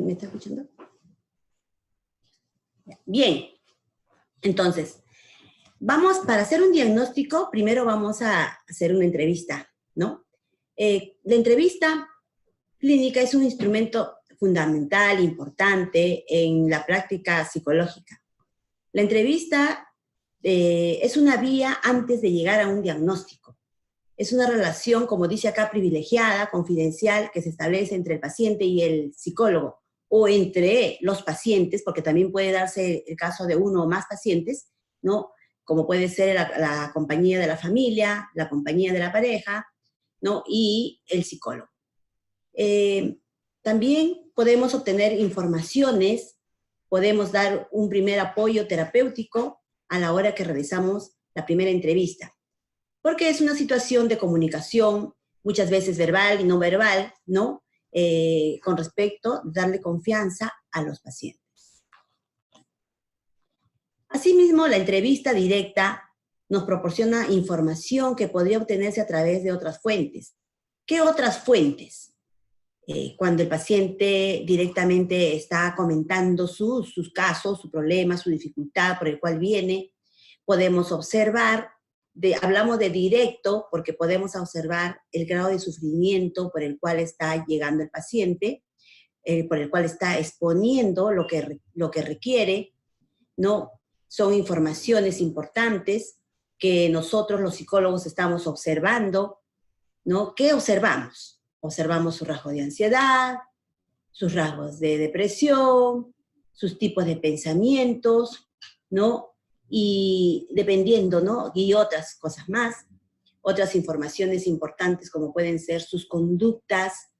¿Me está escuchando? Bien, entonces, para hacer un diagnóstico, primero vamos a hacer una entrevista, ¿no? La entrevista clínica es un instrumento fundamental, importante en la práctica psicológica. La entrevista es una vía antes de llegar a un diagnóstico. Es una relación, como dice acá, privilegiada, confidencial, que se establece entre el paciente y el psicólogo, o entre los pacientes, porque también puede darse el caso de uno o más pacientes, ¿no? Como puede ser la compañía de la familia, la compañía de la pareja, ¿no? Y el psicólogo. También podemos obtener informaciones, podemos dar un primer apoyo terapéutico a la hora que realizamos la primera entrevista, porque es una situación de comunicación, muchas veces verbal y no verbal, ¿no? Con respecto a darle confianza a los pacientes. Asimismo, la entrevista directa nos proporciona información que podría obtenerse a través de otras fuentes. ¿Qué otras fuentes? Cuando el paciente directamente está comentando sus casos, su problema, su dificultad por el cual viene, podemos observar, hablamos de directo porque podemos observar el grado de sufrimiento por el cual está llegando el paciente, por el cual está exponiendo lo que requiere, ¿no? Son informaciones importantes que nosotros los psicólogos estamos observando, ¿no? ¿Qué observamos? Observamos su rasgo de ansiedad, sus rasgos de depresión, sus tipos de pensamientos, ¿no? Y dependiendo, ¿no? Y otras cosas más, otras informaciones importantes como pueden ser sus conductas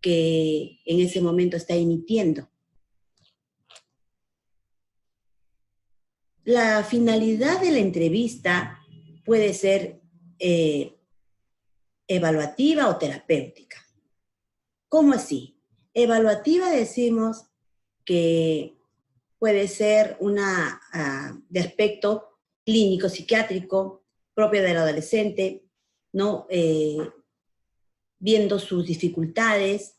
que en ese momento está emitiendo. La finalidad de la entrevista puede ser evaluativa o terapéutica. ¿Cómo así? Evaluativa decimos que puede ser una de aspecto clínico, psiquiátrico, propio del adolescente, ¿no? Viendo sus dificultades,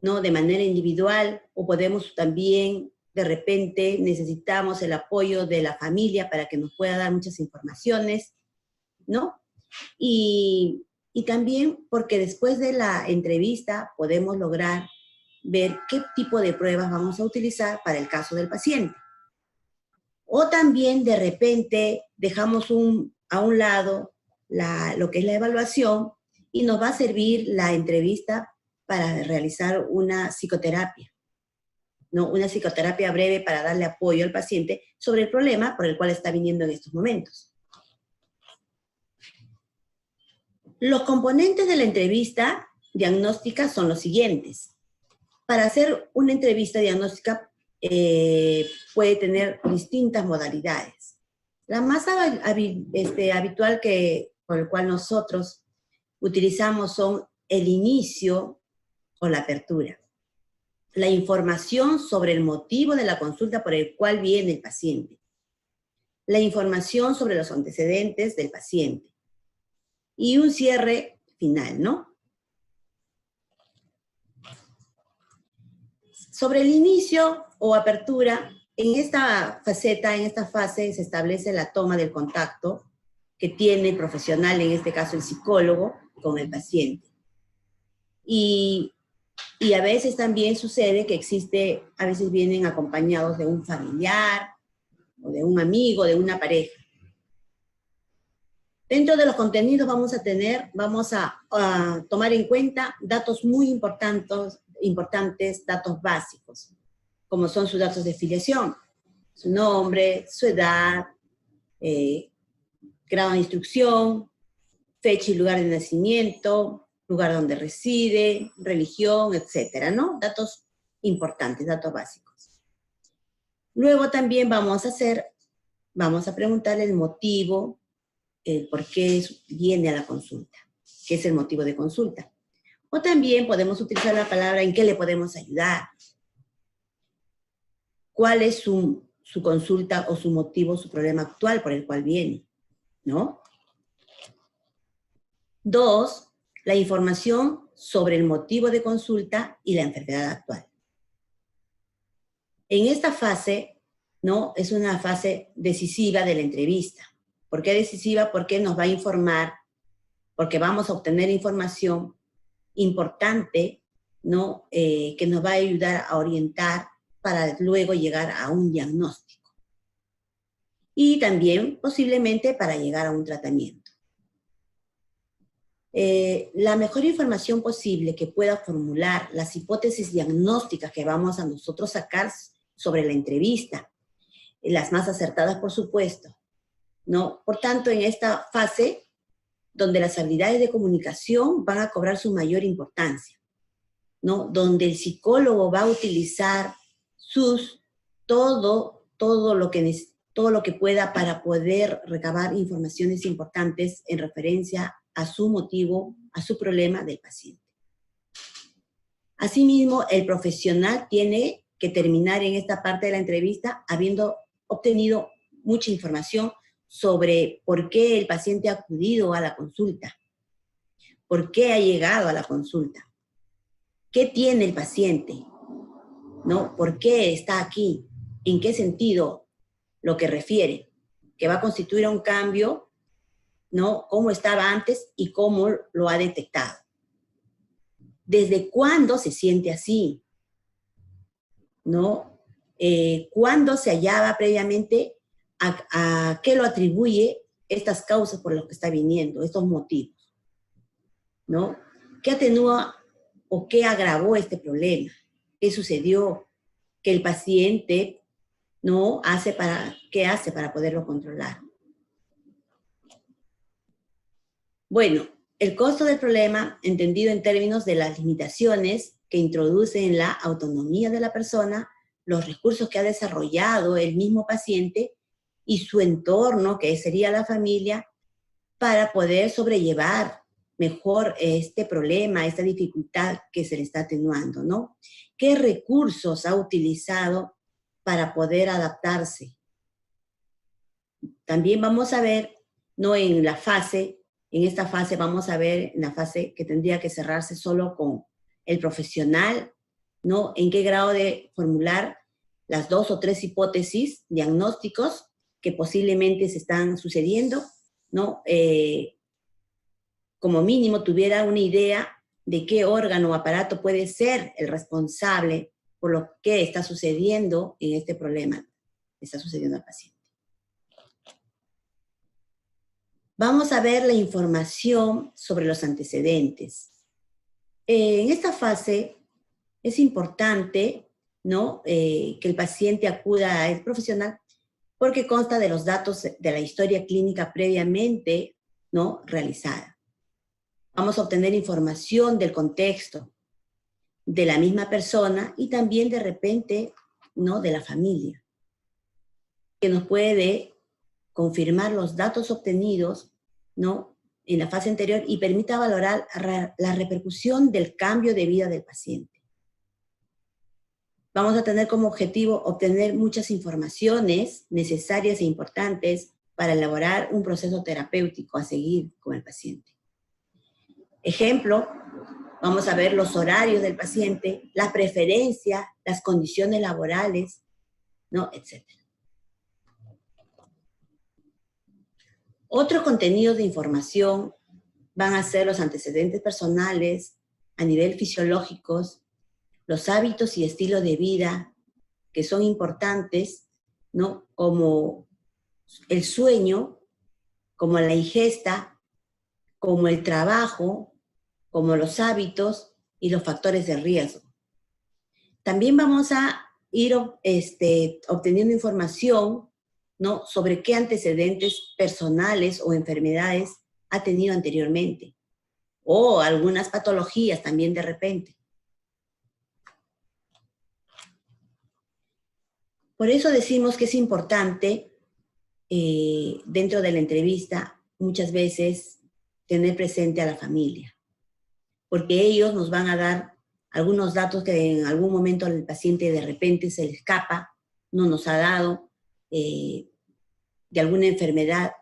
¿no? De manera individual, o podemos también, de repente, necesitamos el apoyo de la familia para que nos pueda dar muchas informaciones, ¿no? Y también porque después de la entrevista podemos lograr ver qué tipo de pruebas vamos a utilizar para el caso del paciente. O también de repente dejamos a un lado lo que es la evaluación y nos va a servir la entrevista para realizar una psicoterapia, ¿no? Una psicoterapia breve para darle apoyo al paciente sobre el problema por el cual está viniendo en estos momentos. Los componentes de la entrevista diagnóstica son los siguientes. Para hacer una entrevista diagnóstica puede tener distintas modalidades. La más habitual con el cual nosotros utilizamos son el inicio o la apertura. La información sobre el motivo de la consulta por el cual viene el paciente. La información sobre los antecedentes del paciente. Y un cierre final, ¿no? Sobre el inicio o apertura, en esta fase se establece la toma del contacto que tiene el profesional, en este caso el psicólogo, con el paciente. Y a veces también sucede que a veces vienen acompañados de un familiar, o de un amigo, de una pareja. Dentro de los contenidos vamos a tomar en cuenta datos muy importantes, datos básicos, como son sus datos de filiación, su nombre, su edad, grado de instrucción, fecha y lugar de nacimiento, lugar donde reside, religión, etcétera, ¿no? Datos importantes, datos básicos. Luego también vamos a preguntarle el motivo, por qué viene a la consulta, qué es el motivo de consulta. O también podemos utilizar la palabra en qué le podemos ayudar, cuál es su consulta o su motivo, su problema actual por el cual viene, ¿no? 2, la información sobre el motivo de consulta y la enfermedad actual. En esta fase, ¿no? Es una fase decisiva de la entrevista. ¿Por qué decisiva? Porque nos va a informar, porque vamos a obtener información importante, ¿no? Que nos va a ayudar a orientar para luego llegar a un diagnóstico. Y también posiblemente para llegar a un tratamiento. La mejor información posible que pueda formular las hipótesis diagnósticas que vamos a nosotros sacar sobre la entrevista, las más acertadas por supuesto, ¿no? Por tanto, en esta fase, donde las habilidades de comunicación van a cobrar su mayor importancia, ¿no? Donde el psicólogo va a utilizar todo lo que pueda para poder recabar informaciones importantes en referencia a su motivo, a su problema del paciente. Asimismo, el profesional tiene que terminar en esta parte de la entrevista habiendo obtenido mucha información sobre por qué el paciente ha acudido a la consulta, por qué ha llegado a la consulta, qué tiene el paciente, ¿no? ¿Por qué está aquí? ¿En qué sentido lo que refiere? Que va a constituir un cambio, ¿no? Cómo estaba antes y cómo lo ha detectado. ¿Desde cuándo se siente así? ¿No? ¿Cuándo se hallaba previamente? ¿A qué lo atribuye estas causas por las que está viniendo, estos motivos? ¿No? ¿Qué atenúa o qué agravó este problema? ¿Qué sucedió? Que el paciente no hace ¿qué hace para poderlo controlar? Bueno, el costo del problema, entendido en términos de las limitaciones que introduce en la autonomía de la persona, los recursos que ha desarrollado el mismo paciente y su entorno, que sería la familia, para poder sobrellevar mejor este problema, esta dificultad que se le está atenuando, ¿no? ¿Qué recursos ha utilizado para poder adaptarse? También vamos a ver, ¿no? En esta fase vamos a ver en la fase que tendría que cerrarse solo con el profesional, ¿no? En qué grado de formular las 2 o 3 hipótesis, diagnósticos que posiblemente se están sucediendo, ¿no? Como mínimo tuviera una idea de qué órgano o aparato puede ser el responsable por lo que está sucediendo en este problema que está sucediendo al paciente. Vamos a ver la información sobre los antecedentes. En esta fase es importante, ¿no? Que el paciente acuda al profesional porque consta de los datos de la historia clínica previamente, ¿no? Realizada. Vamos a obtener información del contexto de la misma persona y también de repente, ¿no? De la familia, que nos puede confirmar los datos obtenidos, ¿no? En la fase anterior y permita valorar la repercusión del cambio de vida del paciente. Vamos a tener como objetivo obtener muchas informaciones necesarias e importantes para elaborar un proceso terapéutico a seguir con el paciente. Ejemplo, vamos a ver los horarios del paciente, las preferencias, las condiciones laborales, ¿no? Etcétera. Otros contenidos de información van a ser los antecedentes personales a nivel fisiológicos, los hábitos y estilos de vida que son importantes, ¿no? Como el sueño, como la ingesta, como el trabajo, como los hábitos y los factores de riesgo. También vamos a ir obteniendo información, ¿no? Sobre qué antecedentes personales o enfermedades ha tenido anteriormente, o algunas patologías también de repente. Por eso decimos que es importante, dentro de la entrevista, muchas veces tener presente a la familia, porque ellos nos van a dar algunos datos que en algún momento al paciente de repente se le escapa, no nos ha dado, de alguna enfermedad,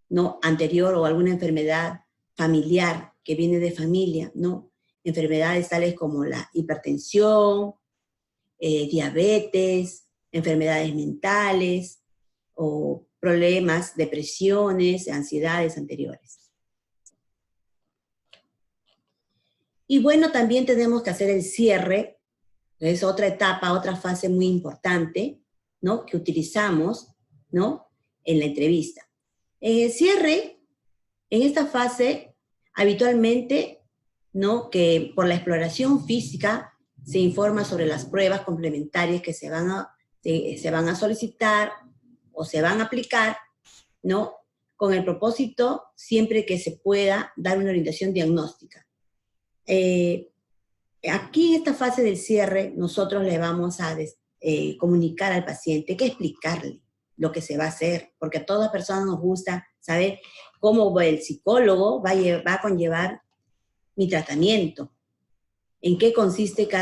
¿no? Anterior o alguna enfermedad familiar que viene de familia, ¿no? Enfermedades tales como la hipertensión, diabetes, enfermedades mentales o problemas, depresiones, ansiedades anteriores. Y bueno, también tenemos que hacer el cierre, es otra etapa, otra fase muy importante, ¿no? Que utilizamos, ¿no? En la entrevista. En el cierre, en esta fase, habitualmente, ¿no? Que por la exploración física se informa sobre las pruebas complementarias que se van a solicitar o se van a aplicar, ¿no? Con el propósito siempre que se pueda dar una orientación diagnóstica. Aquí en esta fase del cierre, nosotros le vamos a comunicar al paciente, que explicarle lo que se va a hacer, porque a toda persona nos gusta saber cómo el psicólogo va a conllevar mi tratamiento, en qué consiste cada